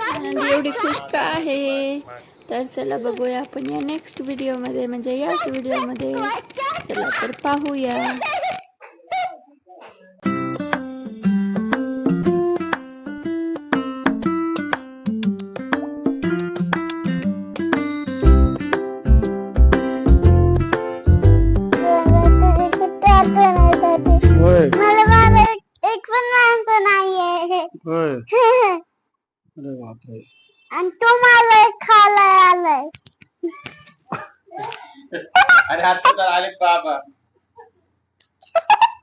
आनंदी एवढी खुश का आहे तर चला बघूया आपण या नेक्स्ट व्हिडिओ मध्ये, म्हणजे याच व्हिडिओ मध्ये. चला तर पाहूया. आणि तो मला खायला आलाय. अरे आता तर आले बाबा.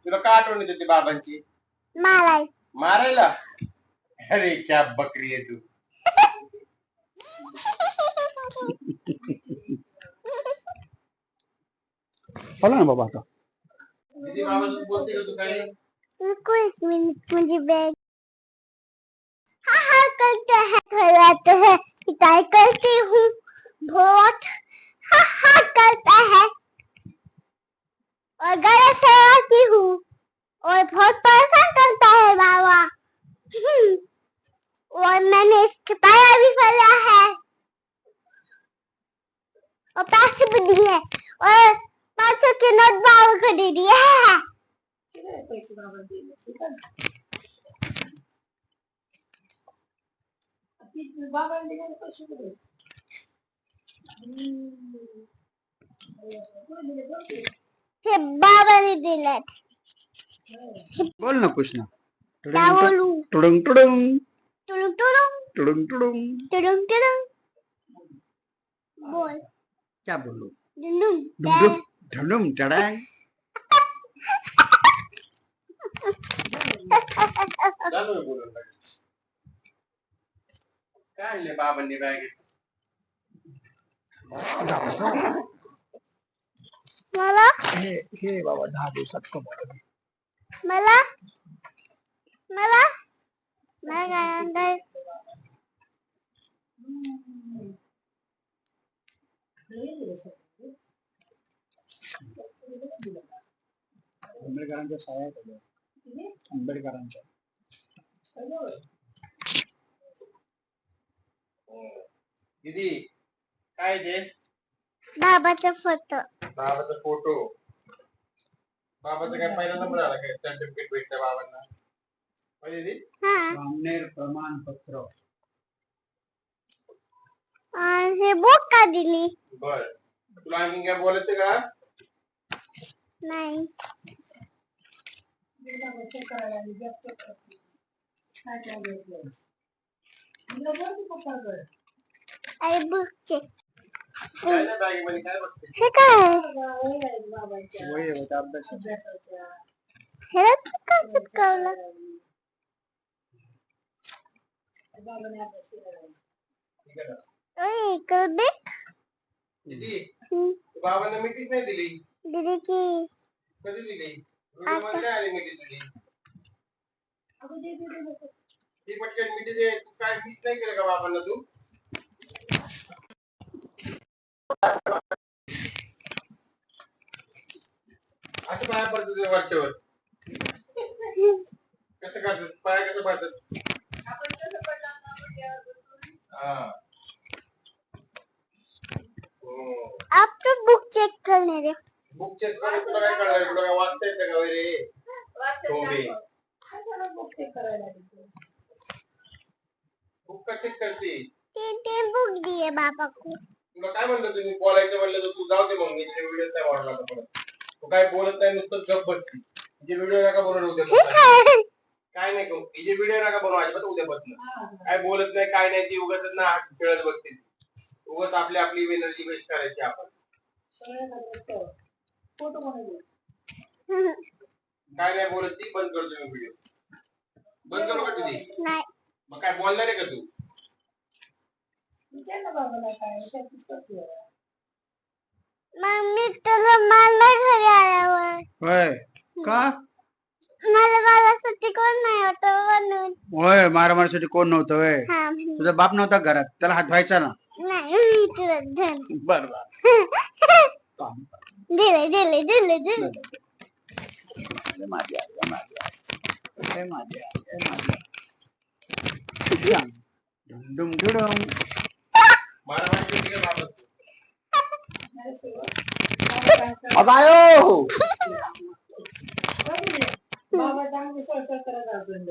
तुला काय आठवण येत होती बाबांची? मारायला? अरे क्या बकरी आहे तू. चला ना बाबा आता. किती बाबासोबत बोलते का तू काही? एक मिनट मुझे बैग हाँ करते हैं, खिलाते हैं, पिटाई करती हूँ बहुत, हाँ करता है और गले से आती हूँ और बहुत परेशान करता है बाबा। और मैंने इसके पाया भी फैला है और पैसे भी दिए और 500 के नोट बाबा को दे दिए है। हे बाबाने दिले. बोल ना कृष्णा. क्या बोलूं? टुडुंग टुडुंग टुडुंग टुडुंग टुडुंग टुडुंग. टुडुंग टुडुंग. बोल. क्या बोलू? डुडुंग डुडुंग ढडुंग टडांग. चालू आहे बोलून काय आणले बाबांनी बॅगेत? मला हे बाबा 10 दिवसात कमाल. मला मला मैं काय आणलंय? आंबेडकरांच्या शाळा आंबेडकरांच्या. दीदी काय ते? बाबाचा फोटो. बाबाचा फोटो. बाबाचा काय पहिला नंबर आला काय? सर्टिफिकेट भेटलं बाबांना. दीदी सामनेर प्रमाणपत्र. हे बुक का दिली? बर. तुला आणखी काय बोलायचं का? नाही. अरे बुक चेक. काय नाही बॅगेमध्ये काय बघते? हे काय? वही होता अभ्यासाचा. हे का चिपकवलं? ओए कर दे. दीदी बाबांना मिठीच नाही दिली. दीदी की कधी दिली? व्हिडिओ मध्ये नाही आली मिठी तुझी. ती पटकन मिठी दे. तू काय मिस नाही केलं का बाबांना तू? असं पाया पडतं तुझ्या वरच्यावर. कसं करतात? पाया कसं पडतात? हा. आप तो बुक चेक करने दे. बुक चेक कर. तुला काय कळणार? तुला काय वाचता येतं का रे? टोंबे. बुक का चेक करते? ते बुक दिए बाबा को. तुला काय म्हणलं तुम्ही बोलायचं म्हणलं तर तू जाऊ दे मग. मी व्हिडिओ नाही वाढला परत. तू काय बोलत नाही, नुसतं गप बसती. म्हणजे व्हिडिओ नका बनवू उद्या. काय नाही करू. हिचे व्हिडिओ नका बनवू अजिबात उद्यापासून. काय बोलत नाही काय नाही. ती उगाच ना खेळत बसते. उगाच आपली एनर्जी वेस्ट करायची आपण. काय नाही बोलत ती. बंद करतो मी व्हिडिओ. बंद करू का तुझी? नाही. मग काय बोलणार आहे का तू? मम्मी तुला मला घरी आल्यावर. होय का? माझ्यासाठी कोण नाही होतं म्हणून. होय मारामारीसाठी कोण नव्हतं होय? हा तुझा बाप नव्हता घरात, त्याला हात धुवायचा ना. नाही मी तुला धन. बर दिले दिले दिले दिले. बर. ए माझ्या, ए माझ्या. डुम डुम डुडुम. मारामारी केली का बाबा? अगायो. बाबा चांगली सळसळ करत असेल.